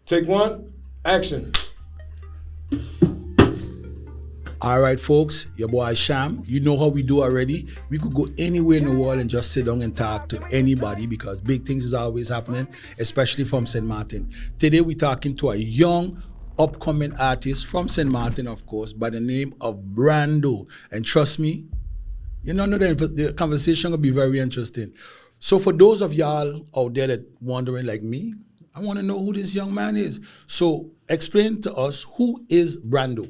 Take one, action. All right, folks, your boy Sham. You know how we do already. We could go anywhere in the world and just sit down and talk to anybody because big things is always happening, especially from St. Martin. Today we're talking to a young, upcoming artist from St. Martin, of course, by the name of Brando. And trust me, you know the conversation will be very interesting. So for those of y'all out there that wondering like me, I want to know who this young man is. So explain to us, who is Brando?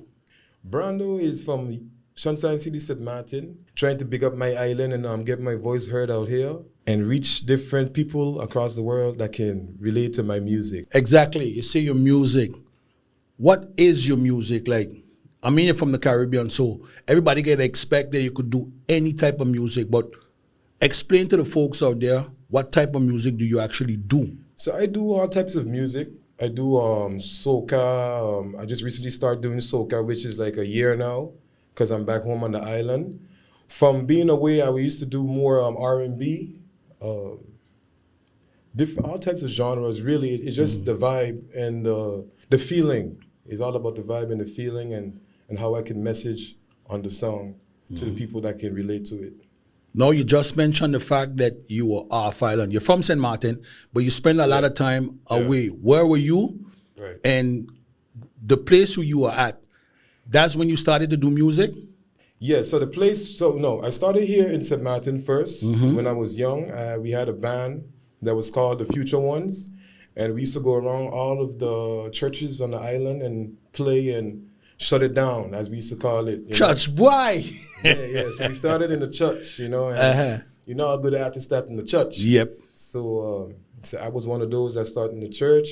Brando is from Sunshine City, St. Martin, trying to big up my island and get my voice heard out here and reach different people across the world that can relate to my music. Exactly. You say your music. What is your music like? I mean, you're from the Caribbean, so everybody can expect that you could do any type of music, but explain to the folks out there, what type of music do you actually do? So I do all types of music. I do soca. I just recently started doing soca, which is like a year now, because I'm back home on the island. From being away, I used to do more R&B, different all types of genres. Really, it's just the vibe and the feeling. It's all about the vibe and the feeling and how I can message on the song to the people that can relate to it. Now, you just mentioned the fact that you were off island. You're from St. Martin, but you spend a lot of time away. Where were you? Right. And the place where you were at, that's when you started to do music? Yeah, so I started here in St. Martin first. When I was young. We had a band that was called the Future Ones, and we used to go around all of the churches on the island and play and shut it down, as we used to call it. Church boy! Yeah. So we started in the church, and you know how good artists start in the church. Yep. So I was one of those that started in the church,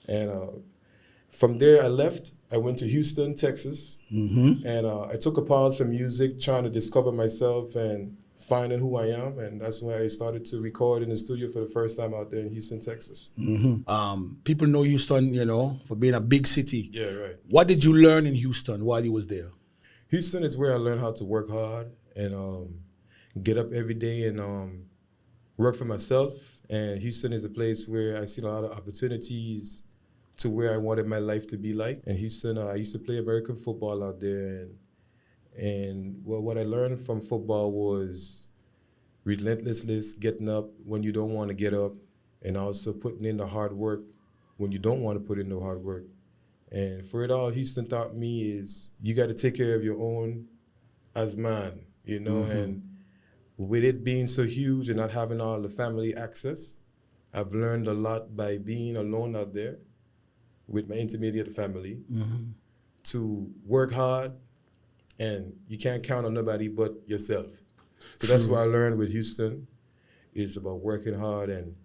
and from there I left. I went to Houston, Texas, and I took apart some music, trying to discover myself and finding who I am, and that's when I started to record in the studio for the first time out there in Houston, Texas. People know Houston, for being a big city. Yeah, right. What did you learn in Houston while you was there? Houston is where I learned how to work hard and get up every day and work for myself. And Houston is a place where I see a lot of opportunities to where I wanted my life to be like. In Houston, I used to play American football out there, and what I learned from football was relentlessness, getting up when you don't want to get up, and also putting in the hard work when you don't want to put in the hard work. And for it all, Houston taught me is you got to take care of your own as man, and with it being so huge and not having all the family access, I've learned a lot by being alone out there with my intermediate family to work hard, and you can't count on nobody but yourself. So that's what I learned with Houston. It's about working hard and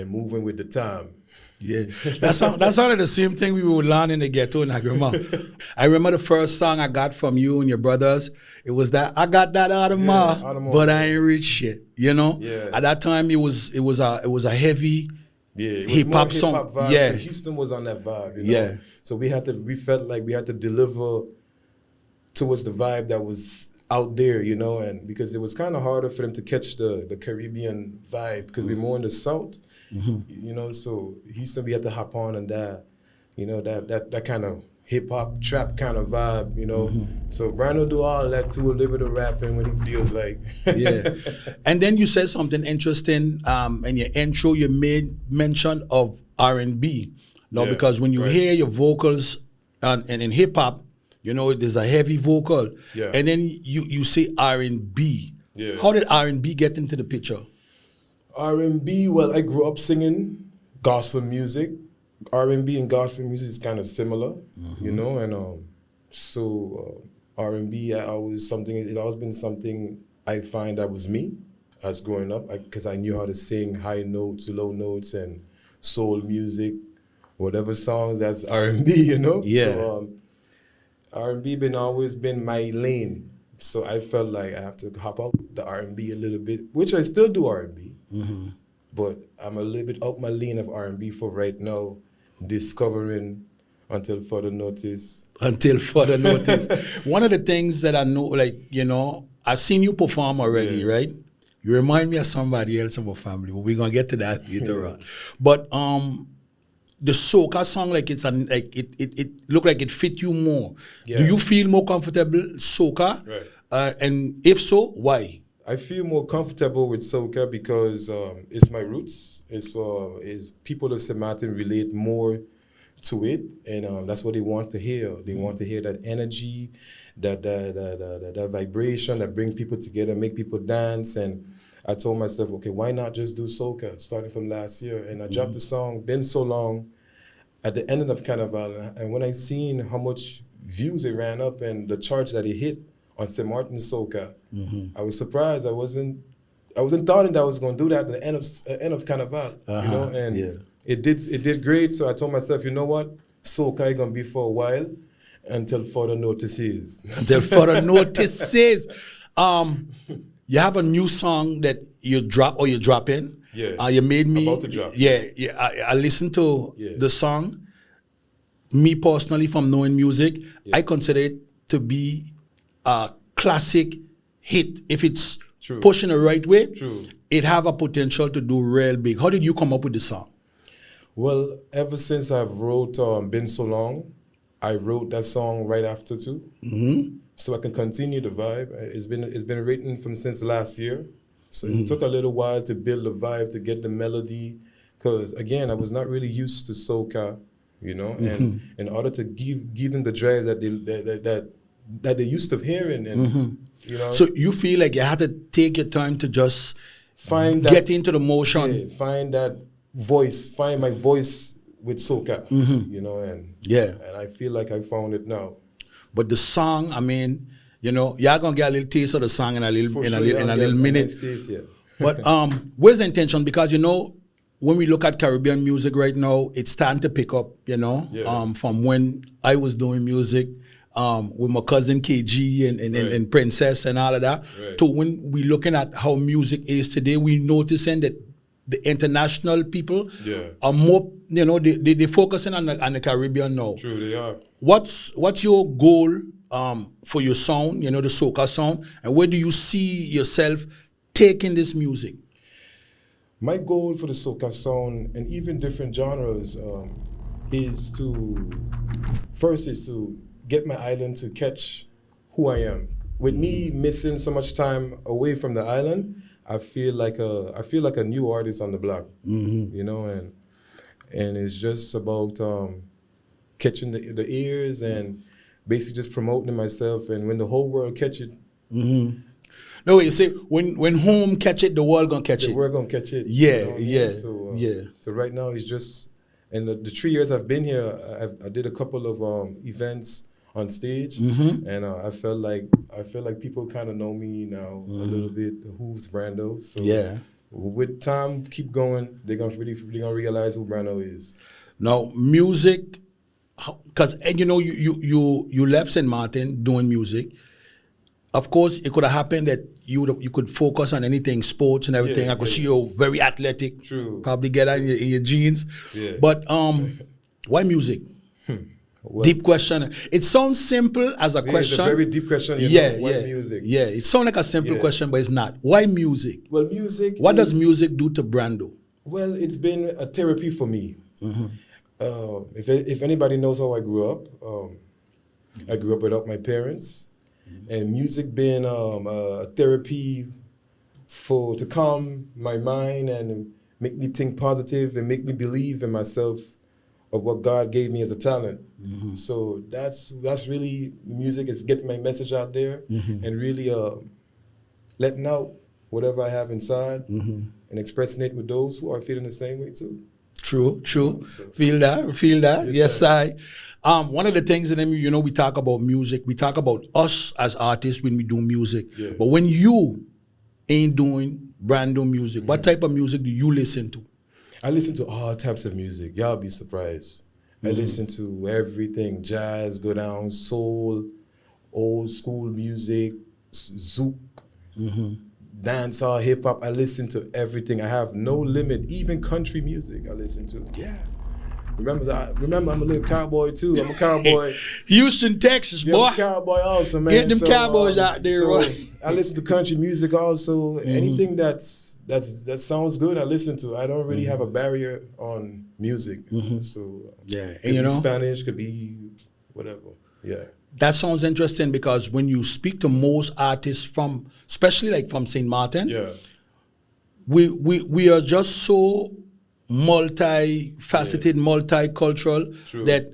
moving with the time. Yeah, that's only the same thing we were learning in the ghetto in Agrima. I remember the first song I got from you and your brothers. It was that I got that Audemars, but I ain't rich shit. Yeah. At that time it was a heavy hip hop song. Vibe. Yeah, so Houston was on that vibe. Yeah. So we felt like we had to deliver towards the vibe that was out there, and because it was kind of harder for them to catch the Caribbean vibe because we're more in the South. So Houston, we had to hop on and that kind of hip hop trap kind of vibe, So Brando do all that too, a little bit of rapping when he feels like. Yeah. And then you said something interesting in your intro. You made mention of R&B. Because when you hear your vocals and in hip hop, there's a heavy vocal. Yeah. And then you say R&B. Yeah. How did R&B get into the picture? R&B, well, I grew up singing gospel music. R&B and gospel music is kind of similar, and so R&B, it always been something I find that was me as growing up, because I knew how to sing high notes, low notes, and soul music, whatever songs, that's R&B, Yeah. So R&B always been my lane. So I felt like I have to hop out the R&B a little bit, which I still do R&B, but I'm a little bit out my lane of R&B for right now, discovering until further notice. Until further notice. One of the things that I know, I've seen you perform already, right? You remind me of somebody else in my family, but we're going to get to that later on. But the soca song like it looked like it fit you more. Yeah. Do you feel more comfortable soca? Right. And if so, why? I feel more comfortable with soca because it's my roots. It's people of St. Martin relate more to it, and that's what they want to hear. They want to hear that energy, that vibration that brings people together, make people dance. And I told myself, okay, why not just do soca starting from last year? And I dropped the song "Been So Long" at the end of Carnival, and when I seen how much views it ran up and the charts that it hit on St. Martin's soca, I was surprised. I wasn't thought that I was going to do that at the end of Carnival, you know, and it did great. So I told myself, you know what, soca is going to be for a while until further notices. Until further notices. You have a new song that you drop or you're dropping. Yeah. You made me. About to drop. Yeah. I listened to the song. Me personally, from knowing music, I consider it to be a classic hit. If it's pushing the right way, it have a potential to do real big. How did you come up with the song? Well, ever since I've wrote "Been So Long," I wrote that song right after too, so I can continue the vibe. It's been written from since last year, so it took a little while to build the vibe, to get the melody, because again, I was not really used to soca, you know, and in order to give them the drive that they used to hearing, and you know. So you feel like you had to take your time to just get into the motion, find that voice, find my voice with soca, you know, and I feel like I found it now. But the song, I mean, you know, y'all gonna get a little taste of the song in a little minute. Nice taste, yeah. But where's the intention? Because you know, when we look at Caribbean music right now, it's starting to pick up. You know, from when I was doing music with my cousin KG and Princess and all of that. Right. So when we looking at how music is today, we noticing that the international people are more, you know, they focusing on the Caribbean now. True, they are. What's your goal for your sound, you know, the soca sound, and where do you see yourself taking this music? My goal for the soca sound and even different genres is to get my island to catch who I am. With me missing so much time away from the island, I feel like a new artist on the block, you know, and it's just about catching the ears and basically just promoting myself. And when the whole world catch it, no, you say when home catch it, the world gonna catch it. We're gonna catch it. Yeah, you know? So right now it's just, and the 3 years I've been here, I did a couple of events on stage, and I felt like people kind of know me now a little bit. Who's Brando? So with time, keep going. They're gonna realize who Brando is. Now, music, because you know you left St. Martin doing music. Of course, it could have happened that you could focus on anything, sports and everything. I could see you very athletic. True. Probably get that in your genes. Yeah. But why music? Well, deep question. It sounds simple as a question. It's a very deep question. Why music? Yeah, it sounds like a simple question, but it's not. Why music? Well, music. What does music do to Brando? Well, it's been a therapy for me. If anybody knows how I grew up without my parents, and music being a therapy to calm my mind and make me think positive and make me believe in myself, of what God gave me as a talent. So that's really, music is getting my message out there and really letting out whatever I have inside and expressing it with those who are feeling the same way too. True. So, feel that. Yes, I. One of the things that you know, we talk about music, we talk about us as artists when we do music. Yeah. But when you ain't doing Brando music, what type of music do you listen to? I listen to all types of music. Y'all be surprised. I listen to everything: jazz, go down, soul, old school music, zouk, dancehall, hip hop. I listen to everything. I have no limit. Even country music I listen to. Yeah. Remember, I'm a little cowboy too. I'm a cowboy. Houston, Texas, boy. I'm a cowboy also, man. Get them cowboys out there, right? I listen to country music also. Anything that sounds good, I listen to. I don't really have a barrier on music. So Yeah, could and you be know, Spanish, could be whatever. Yeah. that sounds interesting because when you speak to most artists from, especially like from St. Martin, Yeah. we are just so multifaceted, multicultural True. that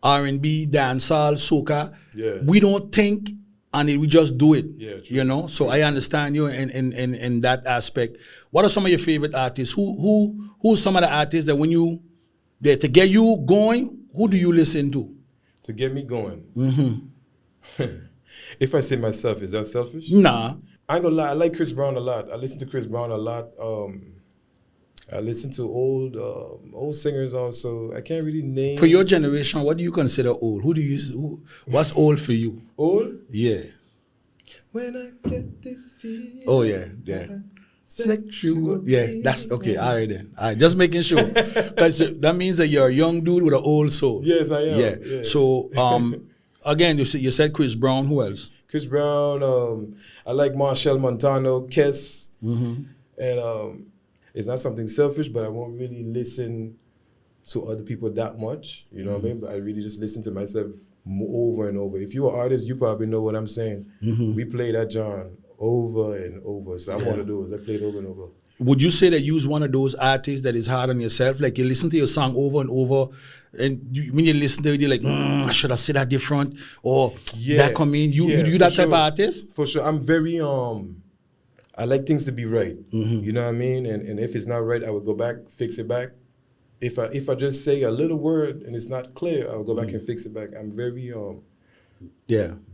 R&B, dancehall, soca, Yeah. we don't think and we just do it. Yeah, true. You know, so I understand you in that aspect. What are some of your favorite artists? Who's some of the artists that when you there to get you going? Who do you listen to? To get me going. If I say myself, is that selfish? Nah. I ain't gonna lie, I like Chris Brown a lot. I listen to Chris Brown a lot. I listen to old singers also. I can't really name. For your generation, what do you consider old? What's old for you? Old? Yeah. When I get this feeling. Oh yeah. Sexual. Yeah, that's okay. All right then. All right, just making sure. Because that means that you're a young dude with an old soul. Yes, I am. Yeah. So again, you said Chris Brown. Who else? Chris Brown. I like Marshall Montano, Kes, and it's not something selfish, but I won't really listen to other people that much. You know what I mean? But I really just listen to myself over and over. If you're an artist, you probably know what I'm saying. We play that John over and over. So I'm one of those. I play it over and over. Would you say that you're one of those artists that is hard on yourself? Like you listen to your song over and over, and when you listen to it, you're like, I should have said that different, or that come in. You that type of artist? For sure. I'm very I like things to be right. You know what I mean? And if it's not right, I would go back, fix it back. If I just say a little word and it's not clear, I will go back and fix it back. I'm very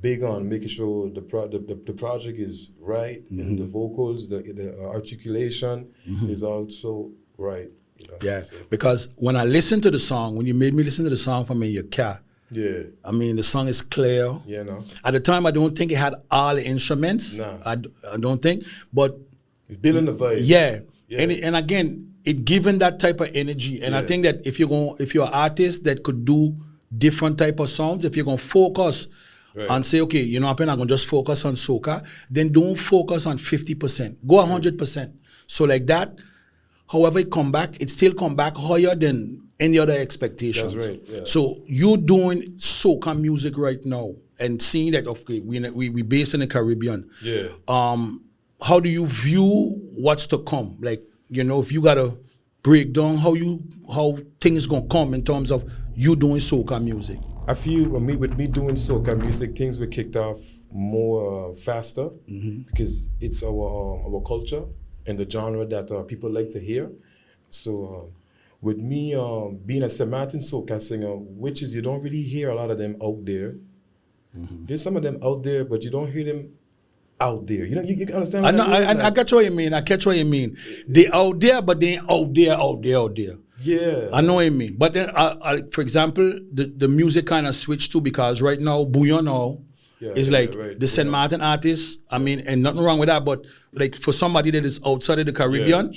big on making sure the project is right and the vocals, the articulation is also right. You know? Yeah, so. Because when I listened to the song, when you made me listen to the song from in your car, I mean the song is clear. Yeah, no. At the time, I don't think it had all the instruments. Nah. I don't think, but it's building the vibe. Yeah. And again, it given that type of energy, and I think that if you're an artist that could do different type of songs, if you're gonna focus. Right. And say, okay, you know, I'm gonna just focus on soca. Then don't focus on 50%. Go 100%. So like that, however it come back, it still come back higher than any other expectations. That's right. Yeah. So you're doing soca music right now, and seeing that, okay, we based in the Caribbean. Yeah. How do you view what's to come? Like, you know, if you gotta break down how things gonna come in terms of you doing soca music. I feel with me doing soca music, things were kicked off more faster because it's our culture and the genre that people like to hear. So with me being a St. Martin soca singer, which is you don't really hear a lot of them out there. There's some of them out there, but you don't hear them out there. You know, you understand what I mean? I catch what you mean. I catch what you mean. They out there, but they ain't out there. Yeah. I know what you mean. But then, for example, the music kind of switched too, because right now, Bouillon now is like the St. Martin artist. I mean, and nothing wrong with that, but like for somebody that is outside of the Caribbean,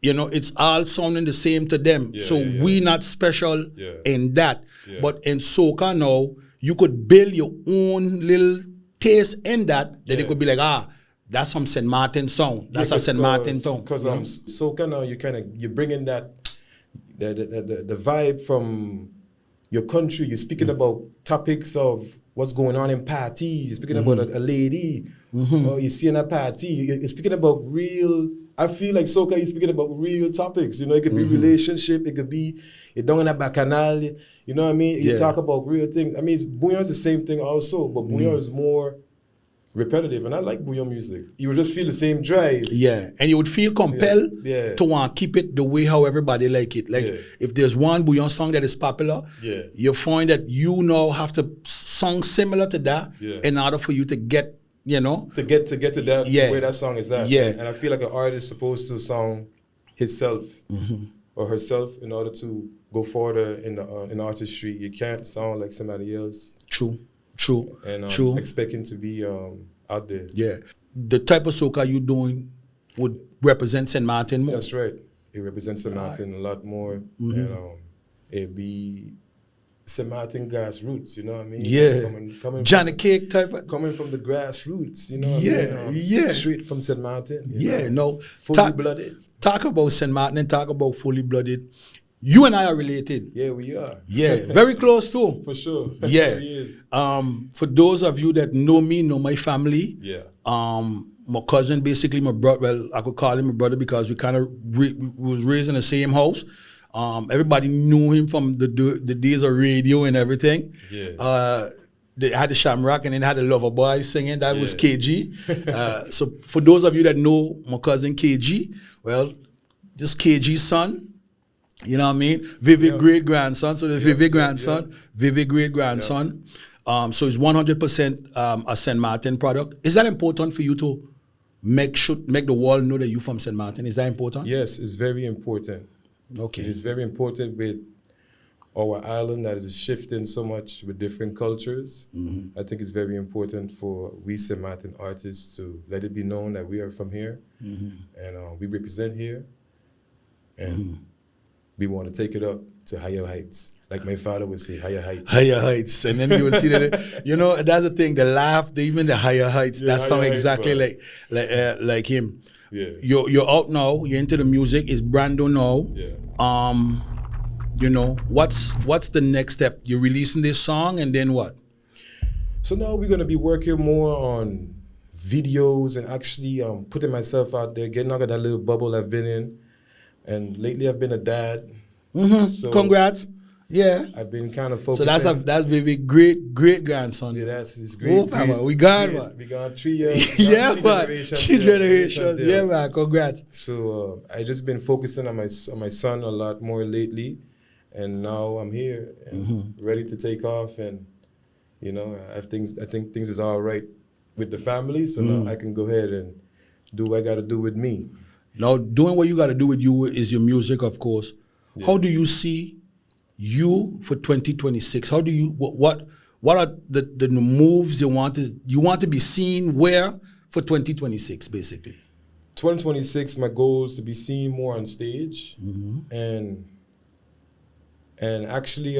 you know, it's all sounding the same to them. We not special in that. But in soca now, you could build your own little taste in that it could be like, that's some St. Martin song. That's a St. Martin song. Because soca now, you bring in that the vibe from your country. You're speaking about topics of what's going on in parties. You're speaking about a lady, or you see in a party. You're speaking about real. I feel like soca is speaking about real topics. You know, it could be relationship. It could be you down in a bacchanal. You know what I mean? You talk about real things. I mean, bouillon is the same thing also, but bouillon is more repetitive, and I like bouillon music. You would just feel the same drive. Yeah, and you would feel compelled to want to keep it the way how everybody like it. Like if there's one bouillon song that is popular, you find that you now have to song similar to that in order for you to get, you know, to get to that where that song is at. Yeah, and I feel like an artist is supposed to song himself or herself in order to go further in the artistry. You can't sound like somebody else. True. And expecting to be out there. Yeah. The type of soca you doing would represent St. Martin more. That's right. It represents St. Martin a lot more. And it'd be St. Martin grassroots, you know what I mean? Yeah. Coming Johnny Cake type of... Coming from the grassroots, you know what I mean? Straight from St. Martin. You know? Fully blooded. Talk about St. Martin and talk about fully blooded. You and I are related. Yeah, we are. Yeah, very close too. For sure. Yeah. He is. For those of you that know me, know my family. Yeah. My cousin, basically my brother. Well, I could call him my brother because we kind of we was raised in the same house. Everybody knew him from the days of radio and everything. Yeah. They had the Shamrock and then had the Lover Boy singing. That was Yeah. KG. So for those of you that know my cousin KG, well, this KG's son. You know what I mean? Vivid great grandson. So the Vivid grandson, Vivid great grandson. So it's 100% a St. Martin product. Is that important for you to make the world know that you're from St. Martin? Is that important? Yes, it's very important. Okay. It's very important with our island that is shifting so much with different cultures. I think it's very important for we St. Martin artists to let it be known that we are from here and we represent here. And we want to take it up to higher heights. Like my father would say, higher heights. Higher heights. And then you would see that, you know, that's the thing, the laugh, even the higher heights, that sound exactly like him. Yeah. You're out now, you're into the music, it's Brando now. Yeah. You know, what's the next step? You're releasing this song and then what? So now we're going to be working more on videos and actually putting myself out there, getting out of that little bubble I've been in. And lately I've been a dad. So Congrats. Yeah. I've been kind of focusing. So that's Vivid great grandson. Yeah, that's his great. Oh, Papa, we got man. We got 3 years. Yeah, man. 3 generations. Yeah, man. Congrats. So I just been focusing on my son a lot more lately, and now I'm here and ready to take off. And you know, I think things is all right with the family. So now I can go ahead and do what I got to do with me. Now, doing what you got to do with you is your music, of course. Yeah. How do you see you for 2026? How do you what are the moves you want to be seen where for 2026 basically? 2026, my goal is to be seen more on stage, and actually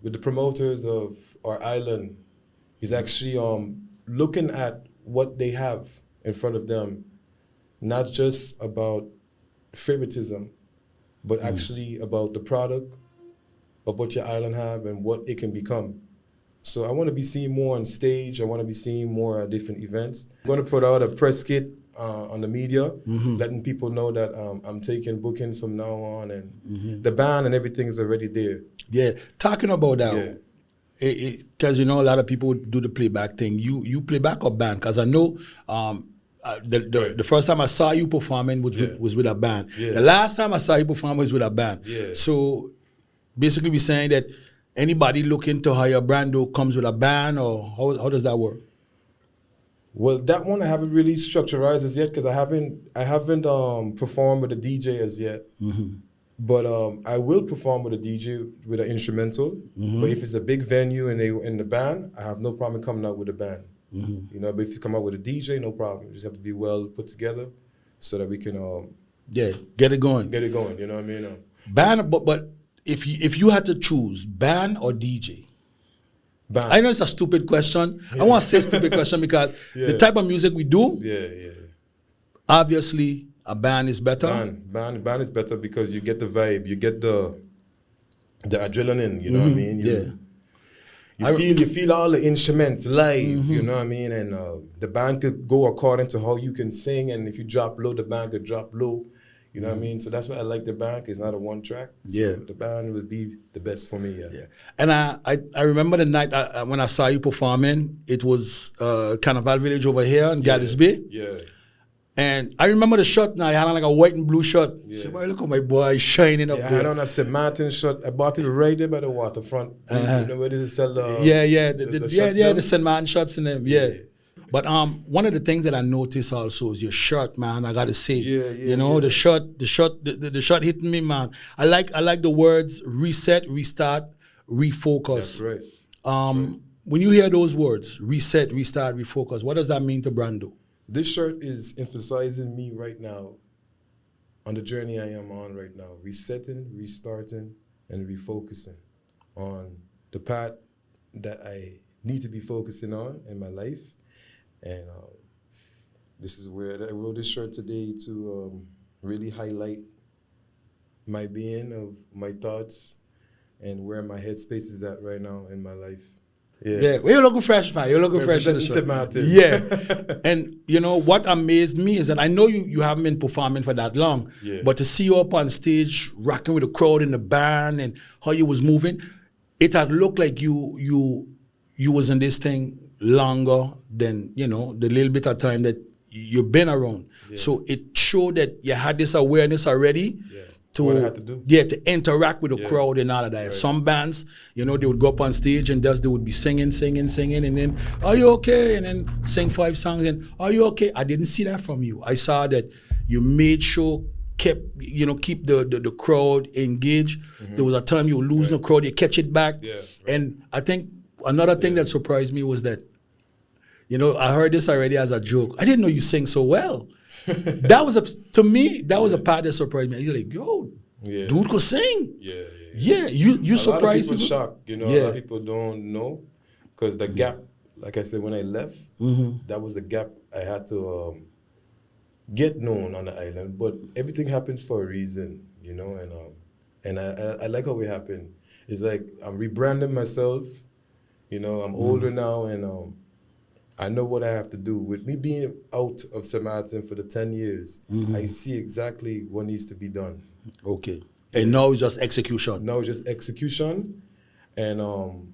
with the promoters of our island, is actually looking at what they have in front of them. Not just about favoritism, but actually about the product of what your island have and what it can become. So I want to be seen more on stage. I want to be seen more at different events. I'm going to put out a press kit on the media, letting people know that I'm taking bookings from now on, and the band and everything is already there. Yeah, talking about that, because you know a lot of people do the playback thing. You play back or band? Because I know. The first time I saw you performing was with a band. Yeah. The last time I saw you perform was with a band. Yeah. So basically we're saying that anybody looking to hire Brando comes with a band, or how does that work? Well, that one I haven't really structurized as yet because I haven't performed with a DJ as yet. But I will perform with a DJ with an instrumental. But if it's a big venue and they in the band, I have no problem coming out with a band. You know, but if you come out with a DJ, no problem. You just have to be well put together so that we can get it going. Get it going. You know what I mean? Band, but if you had to choose band or DJ, band. I know it's a stupid question. I want to say stupid question because the type of music we do, obviously a band is better. Band is better because you get the vibe, you get the adrenaline. You know what I mean? You feel all the instruments live, you know what I mean? And the band could go according to how you can sing, and if you drop low, the band could drop low. You know what I mean? So that's why I like the band, it's not a one track. So the band would be the best for me, And I remember the night when I saw you performing, it was Carnival Village over here in Gaddis Bay. Yeah. And I remember the shirt now. I had on like a white and blue shirt. Yeah. So, boy, look at my boy shining up there. I had on a St. Martin shirt. I bought it right there by the waterfront. You know where they sell the the St. Martin shirts in them. Yeah. But one of the things that I noticed also is your shirt, man. I gotta say, the shirt hitting me, man. I like the words reset, restart, refocus. That's right. When you hear those words, reset, restart, refocus, what does that mean to Brando? This shirt is emphasizing me right now on the journey I am on right now. Resetting, restarting, and refocusing on the path that I need to be focusing on in my life. And this is where I wrote this shirt today to really highlight my being, of my thoughts, and where my headspace is at right now in my life. Yeah, well, you're looking fresh, man. You're looking fresh. Yeah. And you know what amazed me is that I know you haven't been performing for that long, but to see you up on stage rocking with the crowd in the band and how you was moving, it had looked like you was in this thing longer than, you know, the little bit of time that you've been around. So it showed that you had this awareness already. What I had to do. To interact with the crowd and all of that. Right. Some bands, you know, they would go up on stage and they would be singing, and then, are you okay? And then sing 5 songs and, are you okay? I didn't see that from you. I saw that you made sure, keep the crowd engaged. There was a time you were losing the crowd, you catch it back. And I think another thing that surprised me was that, you know, I heard this already as a joke. I didn't know you sing so well. That was a part that surprised me. You're like, yo, dude could sing. You surprised me. A lot of people shocked. You know, a lot of people don't know, because the gap, like I said, when I left, that was the gap I had to get known on the island. But everything happens for a reason, you know, and I like how it happened. It's like I'm rebranding myself. You know, I'm older now, and I know what I have to do. With me being out of St. Martin for the 10 years, I see exactly what needs to be done. Okay. And now it's just execution. Now it's just execution and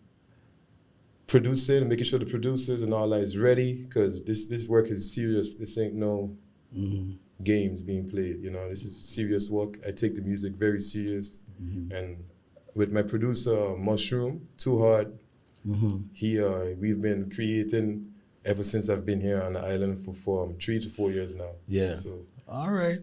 producing, making sure the producers and all that is ready, because this work is serious. This ain't no games being played. You know, this is serious work. I take the music very serious. And with my producer, Mushroom, Too Hard, we've been creating ever since I've been here on the island for 3 to 4 years now. So, all right.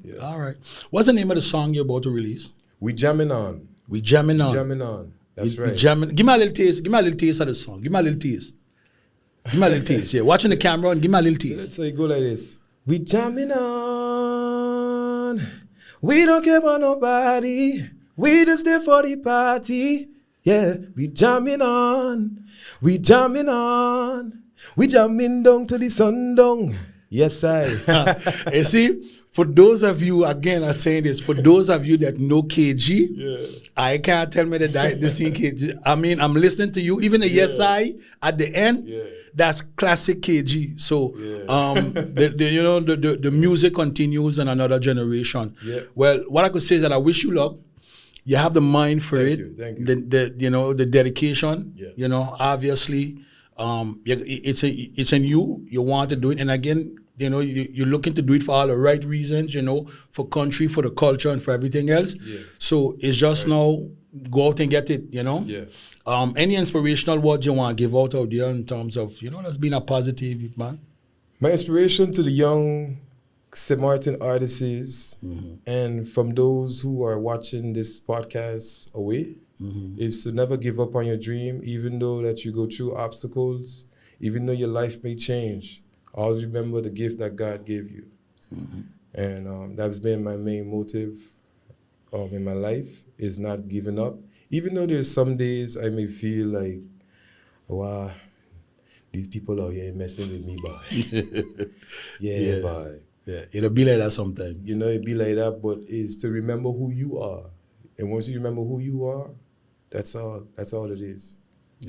What's the name of the song you're about to release? We Jamming On. We Jamming On. Jamming On. That's right. Give me a little taste. Give me a little taste of the song. Give me a little taste. Yeah, watching the camera and give me a little taste. Let's say go like this. We jamming on. We don't care about nobody. We just there for the party. Yeah, we jamming on. We jamming on. We jamming down to the sun down. Yes, I. You see, for those of you, again, I'm saying this, for those of you that know KG, I can't tell me that this ain't KG. I mean, I'm listening to you. Even the yes, I at the end, that's classic KG. So, the music continues in another generation. Well, what I could say is that I wish you luck. You have the mind for it. Thank you. The dedication. You know, obviously. It's in you. You want to do it, and again, you know, you're looking to do it for all the right reasons. You know, for country, for the culture, and for everything else. So it's just now go out and get it. You know. Any inspirational words you want to give out there in terms of, you know, that's been a positive youth man? My inspiration to the young St. Martin artists and from those who are watching this podcast away. Is to never give up on your dream, even though that you go through obstacles, even though your life may change. Always remember the gift that God gave you. And that's been my main motive in my life, is not giving up. Even though there's some days I may feel like, wow, these people are here messing with me, boy. Boy. Yeah, it'll be like that sometimes. You know, it'll be like that, but it's to remember who you are. And once you remember who you are, that's all it is.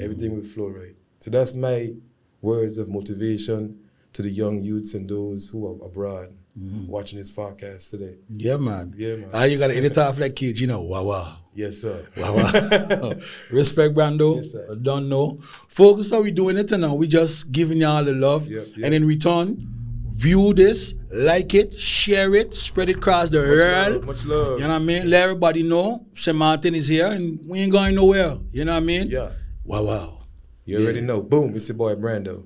Everything will flow right. So that's my words of motivation to the young youths and those who are abroad watching this podcast today. Yeah, man. You got to edit off like kids, you know. Wow. Yes, sir. Wow. Respect, Brando. Yes, sir. Don't know. Folks, how we doing it now? We just giving y'all the love. And in return, view this, like it, share it, spread it across the world. Much love. You know what I mean? Let everybody know St. Martin is here and we ain't going nowhere. You know what I mean? Yeah. Wow. You already know. Boom, it's your boy Brando.